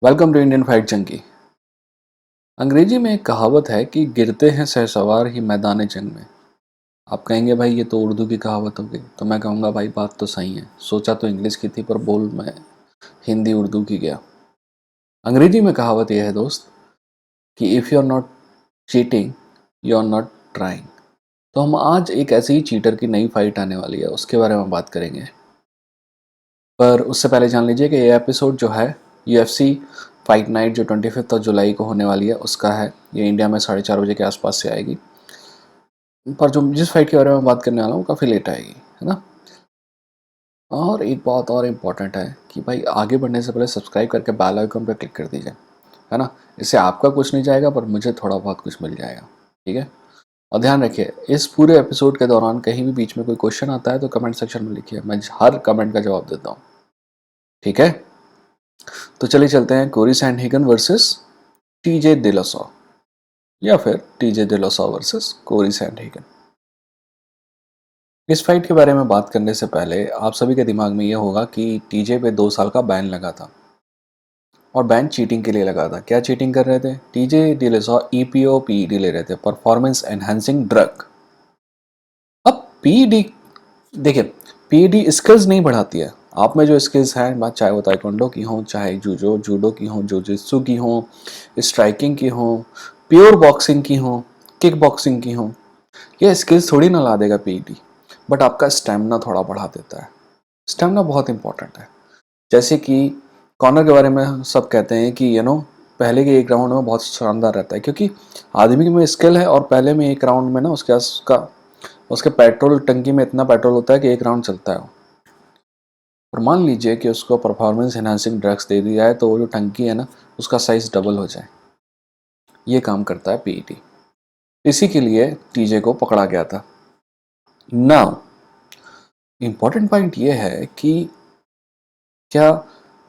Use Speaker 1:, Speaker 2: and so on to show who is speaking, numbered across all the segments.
Speaker 1: Welcome to Indian fight junkie. अंग्रेजी में एक कहावत है कि गिरते हैं शहसवार ही मैदान जंग में। आप कहेंगे भाई ये तो उर्दू की कहावत हो गई, तो मैं कहूँगा भाई बात तो सही है। सोचा तो इंग्लिश की थी पर बोल मैं हिंदी उर्दू की गया। अंग्रेजी में कहावत यह है दोस्त कि if you are not cheating you are not trying. तो हम आज एक ऐसे ही चीटर की नई फाइट आने वाली है उसके बारे में बात करेंगे। पर उससे पहले जान लीजिए कि ये एपिसोड जो है UFC फाइट नाइट जो 25 जुलाई को होने वाली है उसका है। ये इंडिया में 4:30 बजे के आसपास से आएगी। पर जो जिस फाइट के बारे में बात करने वाला हूँ काफ़ी लेट आएगी, है ना। और एक बात और इम्पॉर्टेंट है कि भाई आगे बढ़ने से पहले सब्सक्राइब करके बेल आइकन पर क्लिक कर दीजिए, है ना। इससे आपका कुछ नहीं जाएगा पर मुझे थोड़ा बहुत कुछ मिल जाएगा, ठीक है। और ध्यान रखिए इस पूरे एपिसोड के दौरान कहीं भी बीच में कोई क्वेश्चन आता है तो कमेंट सेक्शन में लिखिए, मैं हर कमेंट का जवाब देता हूँ, ठीक है। तो चलिए चलते हैं कोरी सैंडहेगन वर्सेस टीजे दिलासॉ, या फिर टीजे दिलासॉ वर्सेस कोरी सैंडहेगन। इस फाइट के बारे में बात करने से पहले आप सभी के दिमाग में ये होगा कि टीजे पे 2 साल का बैन लगा था और बैन चीटिंग के लिए लगा था। क्या चीटिंग कर रहे थे? टीजे दिलासॉ ईपीओ पीईडी ले रहे थे, परफॉर्मेंस एनहांसिंग ड्रग। अब पीईडी देखिए, पीईडी स्किल्स नहीं बढ़ाती है। आप में जो स्किल्स हैं, बात चाहे वो ताइक्वांडो की हो, चाहे जूडो की हो, जुजित्सु की हो, स्ट्राइकिंग की हो, प्योर बॉक्सिंग की हो, किक बॉक्सिंग की हो, ये स्किल्स थोड़ी ना ला देगा पीईडी, बट आपका स्टेमिना थोड़ा बढ़ा देता है। स्टेमिना बहुत इंपॉर्टेंट है। जैसे कि कॉर्नर के बारे में सब कहते हैं कि पहले के एक राउंड में बहुत शानदार रहता है, क्योंकि आदमी में स्किल है और पहले में एक राउंड में ना उसके पेट्रोल टंकी में इतना पेट्रोल होता है कि एक राउंड चलता है। और मान लीजिए कि उसको परफॉर्मेंस एनहांसिंग ड्रग्स दे दिया जाए तो वो जो टंकी है ना उसका साइज डबल हो जाए। ये काम करता है पीईटी। इसी के लिए टीजे को पकड़ा गया था। नाउ इंपॉर्टेंट पॉइंट ये है कि क्या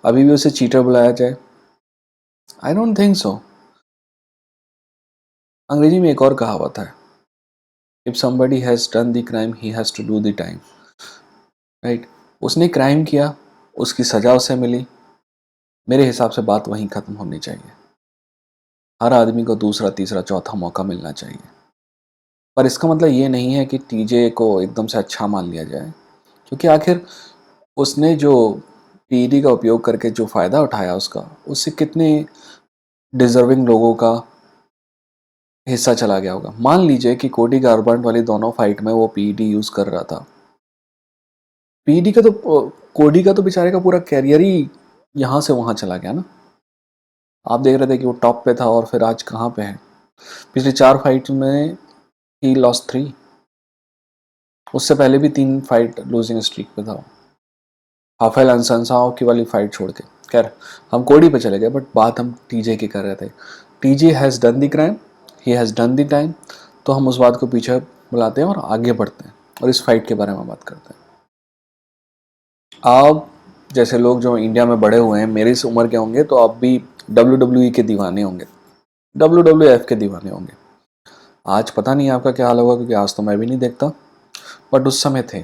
Speaker 1: अभी भी उसे चीटर बुलाया जाए? I don't think so. अंग्रेजी में एक और कहावत है, if somebody has done the crime he has to do the time. Right, उसने क्राइम किया, उसकी सजा उसे मिली। मेरे हिसाब से बात वहीं खत्म होनी चाहिए। हर आदमी को दूसरा तीसरा चौथा मौका मिलना चाहिए। पर इसका मतलब ये नहीं है कि टीजे को एकदम से अच्छा मान लिया जाए, क्योंकि आखिर उसने जो पीईडी का उपयोग करके जो फ़ायदा उठाया उससे कितने डिजर्विंग लोगों का हिस्सा चला गया होगा। मान लीजिए कि कोडी गारबर्ट वाली दोनों फाइट में वो पीईडी यूज़ कर रहा था। पीईडी का तो कोडी का तो बेचारे का पूरा कैरियर ही यहाँ से वहाँ चला गया ना। आप देख रहे थे कि वो टॉप पे था और फिर आज कहाँ पे है। पिछली 4 फाइट में ही लॉस्ट 3, उससे पहले भी 3 फाइट लूजिंग स्ट्रीक पे था। हाफेल अनसंसाओ की वाली फाइट छोड़ के, खैर हम कोडी पे चले गए, बट बात हम टीजे की कर रहे थे। TJ has done the crime, he has done the time. तो हम उस बात को पीछे बुलाते हैं और आगे बढ़ते हैं और इस फाइट के बारे में बात करते हैं। आप जैसे लोग जो इंडिया में बड़े हुए हैं, मेरी इस उम्र के होंगे, तो आप भी WWE के दीवाने होंगे, WWF के दीवाने होंगे। आज पता नहीं आपका क्या हाल होगा, क्योंकि आज तो मैं भी नहीं देखता, बट उस समय थे।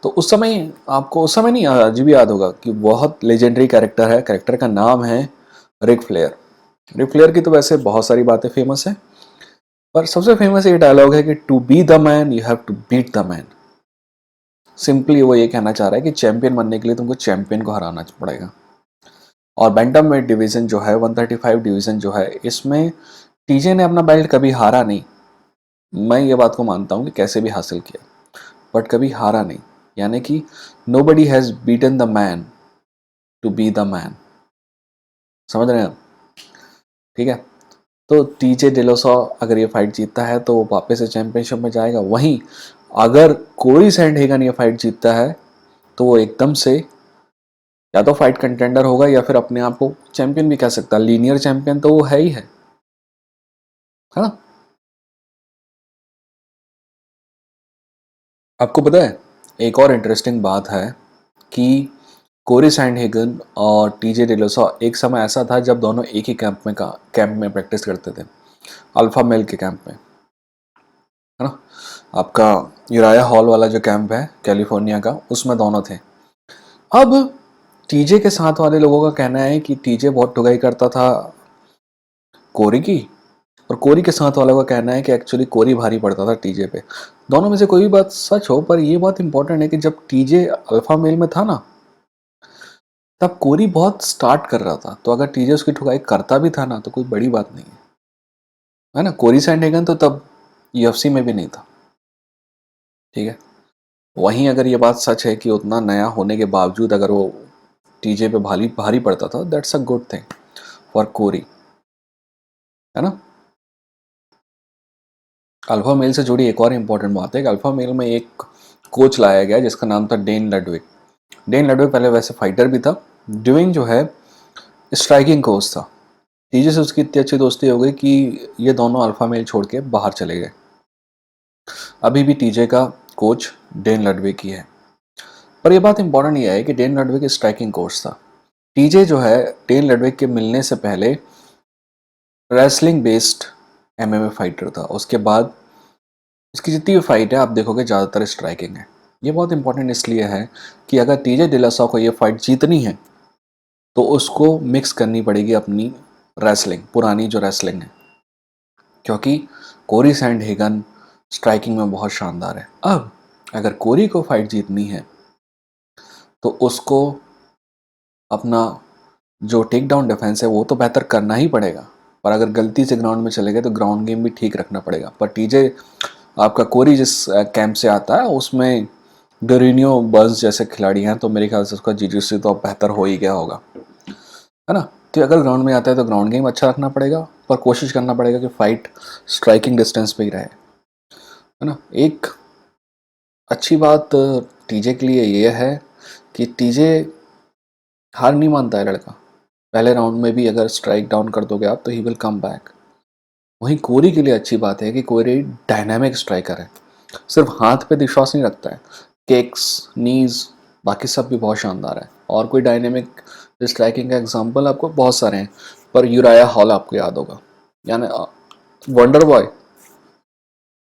Speaker 1: तो उस समय नहीं, आज भी याद होगा कि बहुत लेजेंडरी कैरेक्टर है। कैरेक्टर का नाम है रिक फ्लेयर। रिक फ्लेयर की तो वैसे बहुत सारी बातें फेमस है, पर सबसे फेमस ये डायलॉग है कि to be the man you have to beat the man. Simply वो ये कहना चाह रहा है कि चैंपियन बनने के लिए तुमको चैंपियन को हराना पड़ेगा। और बैंटम वेट डिवीजन जो है, 135 डिवीजन जो है, इसमें टीजे ने अपना बेल्ट कभी हारा नहीं। मैं ये बात को मानता हूँ कि कैसे भी हासिल किया, बट कभी हारा नहीं। यानी कि nobody has beaten the man to be the man. समझ रहे हैं आप? ठीक है। तो टीजे डिलोसॉ अगर ये फाइट जीतता है तो वो वापस से चैंपियनशिप में जाएगा। वहीं अगर कोई सैंडहेगन ये फाइट जीतता है तो वो एकदम से या तो फाइट कंटेंडर होगा या फिर अपने आप को चैंपियन भी कह सकता है। लीनियर चैंपियन तो वो है ही है ना। आपको पता है एक और इंटरेस्टिंग बात है कि कोरी सैंडहेगन और टीजे डिलोसॉ एक समय ऐसा था जब दोनों एक ही कैंप में प्रैक्टिस करते थे, अल्फा मेल के कैंप में, है ना। आपका यूराया हॉल वाला जो कैंप है कैलिफोर्निया का, उसमें दोनों थे। अब टीजे के साथ वाले लोगों का कहना है कि टीजे बहुत ठुगाई करता था कोरी की, और कोरी के साथ वालों का कहना है कि एक्चुअली कोरी भारी पड़ता था टीजे पे। दोनों में से कोई भी बात सच हो, पर ये बात इंपॉर्टेंट है कि जब टीजे अल्फा मेल में था ना, तब कोरी बहुत स्टार्ट कर रहा था, तो अगर टीजे उसकी ठुकाई करता भी था ना, तो कोई बड़ी बात नहीं है ना। कोरी सैंडहेगन तो तब यूएफसी में भी नहीं था, ठीक है। वहीं अगर ये बात सच है कि उतना नया होने के बावजूद अगर वो टीजे पे भारी भारी पड़ता था, that's a good thing for Corey, है ना। अल्फा मेल से जुड़ी एक और इम्पोर्टेंट बात है कि अल्फा मेल में एक कोच लाया गया जिसका नाम था डेन लडविक। डेन लडविक पहले वैसे फाइटर भी था, ड्यूइंग जो है स्ट्राइकिंग कोच था। टीजे से उसकी इतनी अच्छी दोस्ती हो गई कि ये दोनों अल्फा मेल छोड़ के बाहर चले गए। अभी भी टीजे का कोच डेन लडविक ही है। पर यह बात इंपॉर्टेंट ये है कि डेन लडविक स्ट्राइकिंग कोच था। टीजे जो है डेन लडविक के मिलने से पहले रेसलिंग बेस्ड एमएमए फाइटर था। उसके बाद इसकी जितनी भी फाइट है आप देखोगे ज़्यादातर स्ट्राइकिंग है। ये बहुत इंपॉर्टेंट इसलिए है कि अगर टीजे दिलासा को ये फाइट जीतनी है तो उसको मिक्स करनी पड़ेगी अपनी रेसलिंग, पुरानी जो रेसलिंग है, क्योंकि कोरी सैंडहेगन स्ट्राइकिंग में बहुत शानदार है। अब अगर कोरी को फाइट जीतनी है तो उसको अपना जो टेक डाउन डिफेंस है वो तो बेहतर करना ही पड़ेगा, पर अगर गलती से ग्राउंड में चले गए तो ग्राउंड गेम भी ठीक रखना पड़ेगा। पर टीजे आपका कोरी जिस कैंप से आता है उसमें डोरिनियो बर्न्स जैसे खिलाड़ी हैं, तो मेरे ख्याल से उसका जीजीसी तो अब बेहतर हो ही गया होगा, है ना। तो अगर ग्राउंड में आता है तो ग्राउंड गेम अच्छा रखना पड़ेगा, पर कोशिश करना पड़ेगा कि फाइट स्ट्राइकिंग डिस्टेंस पे ही रहे, है ना। एक अच्छी बात टीजे के लिए ये है कि टीजे हार नहीं मानता है लड़का। पहले राउंड में भी अगर स्ट्राइक डाउन कर दोगे आप तो ही विल कम बैक। वहीं कोरी के लिए अच्छी बात है कि कोरी डायनामिक स्ट्राइकर है, सिर्फ हाथ पे विश्वास नहीं रखता है, किक्स, नीज, बाकी सब भी बहुत शानदार है। और कोई डायनेमिक स्ट्राइकिंग का एग्जांपल आपको बहुत सारे हैं, पर यूराया हॉल आपको याद होगा, यानी वंडर बॉय,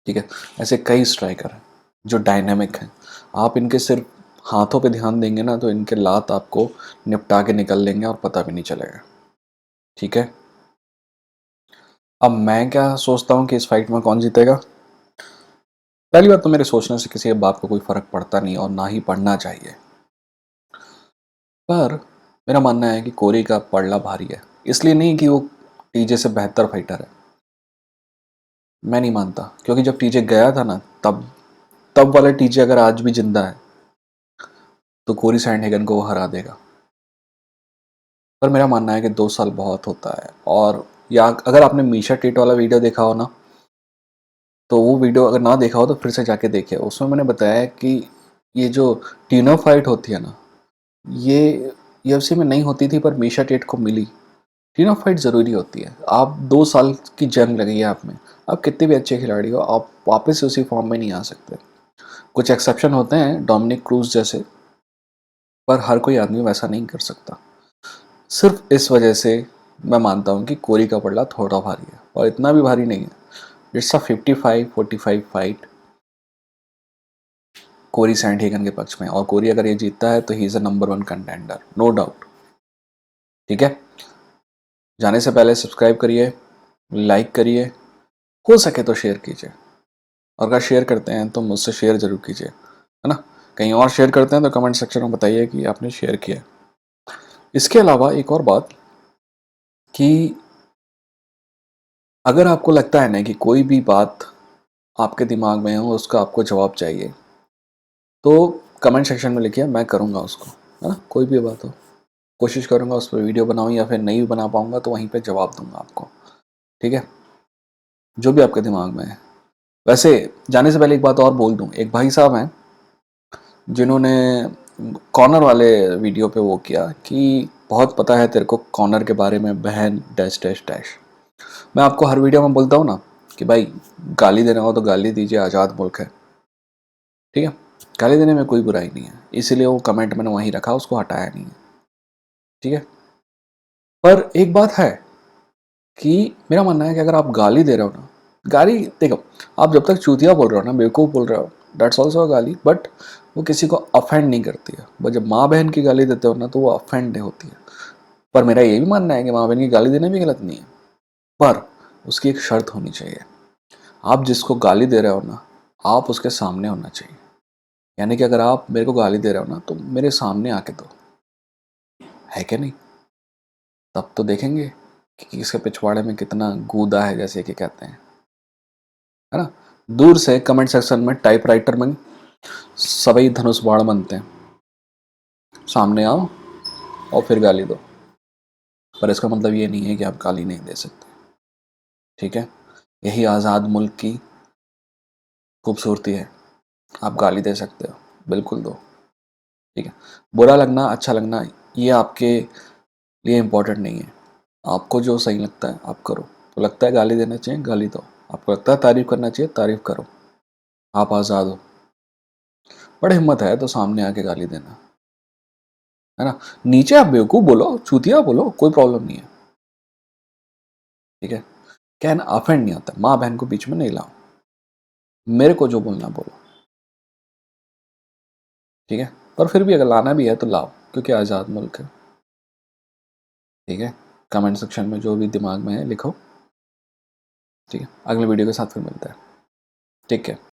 Speaker 1: ठीक है। ऐसे कई स्ट्राइकर हैं जो डायनेमिक हैं। आप इनके सिर्फ हाथों पे ध्यान देंगे ना तो इनके लात आपको निपटा के निकल लेंगे और पता भी नहीं चलेगा, ठीक है। अब मैं क्या सोचता हूँ कि इस फाइट में कौन जीतेगा। पहली बात तो मेरे सोचने से किसी बात को कोई फर्क पड़ता नहीं और ना ही पड़ना चाहिए, पर मेरा मानना है कि कोरी का पड़ला भारी है। इसलिए नहीं कि वो टीजे से बेहतर फाइटर है, मैं नहीं मानता, क्योंकि जब टीजे गया था ना तब तब वाला टीजे अगर आज भी जिंदा है तो कोरी सैंडहेगन को वो हरा देगा। पर मेरा मानना है कि 2 साल बहुत होता है। और या अगर आपने मीशा टेट वाला वीडियो देखा हो ना, तो वो वीडियो अगर ना देखा हो तो फिर से जाके देखिए। उसमें मैंने बताया कि ये जो टीनो फाइट होती है ना, ये यूएफसी में नहीं होती थी पर मीशा टेट को मिली। टीनो फाइट ज़रूरी होती है। आप 2 साल की जंग लगी है आप में, आप कितने भी अच्छे खिलाड़ी हो, आप वापस उसी फॉर्म में नहीं आ सकते। कुछ एक्सेप्शन होते हैं, डोमिनिक क्रूज जैसे, पर हर कोई आदमी वैसा नहीं कर सकता। सिर्फ इस वजह से मैं मानता हूँ कि कोरी का पड़ला थोड़ा भारी है, और इतना भी भारी नहीं है। इट्स अ 55-45 फाइट कोरी सैंडहेगन के पक्ष में, और कोरी अगर ये जीतता है तो he is a number 1 contender, no doubt, ठीक है। जाने से पहले सब्सक्राइब करिए, लाइक करिए, हो सके तो शेयर कीजिए, और अगर शेयर करते हैं तो मुझसे शेयर ज़रूर कीजिए, है ना। कहीं और शेयर करते हैं तो कमेंट सेक्शन में बताइए कि आपने शेयर किया। इसके अलावा एक और बात कि अगर आपको लगता है ना कि कोई भी बात आपके दिमाग में हो, उसका आपको जवाब चाहिए, तो कमेंट सेक्शन में लिखिए, मैं करूँगा उसको, है ना। कोई भी बात हो कोशिश करूँगा उस पर वीडियो बनाऊँ, या फिर नहीं भी बना पाऊँगा तो वहीं पे जवाब दूँगा आपको, ठीक है, जो भी आपके दिमाग में है। वैसे जाने से पहले एक बात और बोल दूँ, एक भाई साहब हैं जिन्होंने कॉर्नर वाले वीडियो पे वो किया कि बहुत पता है तेरे को कॉर्नर के बारे में, बहन डैश डैश डैश। मैं आपको हर वीडियो में बोलता हूँ ना कि भाई गाली देना हो तो गाली दीजिए, आज़ाद मुल्क है, ठीक है। गाली देने में कोई बुराई नहीं है, इसीलिए वो कमेंट मैंने वहीं रखा, उसको हटाया नहीं है, ठीक है। पर एक बात है कि मेरा मानना है कि अगर आप गाली दे रहे हो ना, गाली देखो, आप जब तक चूतिया बोल रहे हो ना, बेवकूफ़ बोल रहे हो, दैट्स ऑल्सो अ गाली, बट वो किसी को अफेंड नहीं करती है। बट जब माँ बहन की गाली देते हो ना तो वो अफेंड होती है। पर मेरा ये भी मानना है कि माँ बहन की गाली देना भी गलत नहीं है, पर उसकी एक शर्त होनी चाहिए। आप जिसको गाली दे रहे हो ना, आप उसके सामने होना चाहिए। यानी कि अगर आप मेरे को गाली दे रहे हो ना तो मेरे सामने आके दो, है क्या नहीं? तब तो देखेंगे कि इसके पिछवाड़े में कितना गूदा है, जैसे कि कहते हैं, है ना। दूर से कमेंट सेक्शन में टाइपराइटर में सभी धनुष बाण बनते हैं, सामने आओ और फिर गाली दो। पर इसका मतलब ये नहीं है कि आप गाली नहीं दे सकते, ठीक है। यही आज़ाद मुल्क की खूबसूरती है। आप गाली दे सकते हो, बिल्कुल दो, ठीक है। बुरा लगना अच्छा लगना ये आपके लिए इम्पोर्टेंट नहीं है। आपको जो सही लगता है आप करो। तो लगता है गाली देना चाहिए, गाली दो। आपको लगता है तारीफ करना चाहिए, तारीफ करो। आप आज़ाद हो। बड़ी हिम्मत है तो सामने आके गाली देना, है ना। नीचे आप बेवकूफ़ बोलो, चूतिया बोलो, कोई प्रॉब्लम नहीं है, ठीक है। क्या है ना, अफेंड नहीं आता। माँ बहन को बीच में नहीं लाओ, मेरे को जो बोलना बोलो, ठीक है। पर फिर भी अगर लाना भी है तो लाओ, क्योंकि आज़ाद मुल्क है, ठीक है। कमेंट सेक्शन में जो भी दिमाग में है लिखो, ठीक है। अगले वीडियो के साथ फिर मिलता है, ठीक है।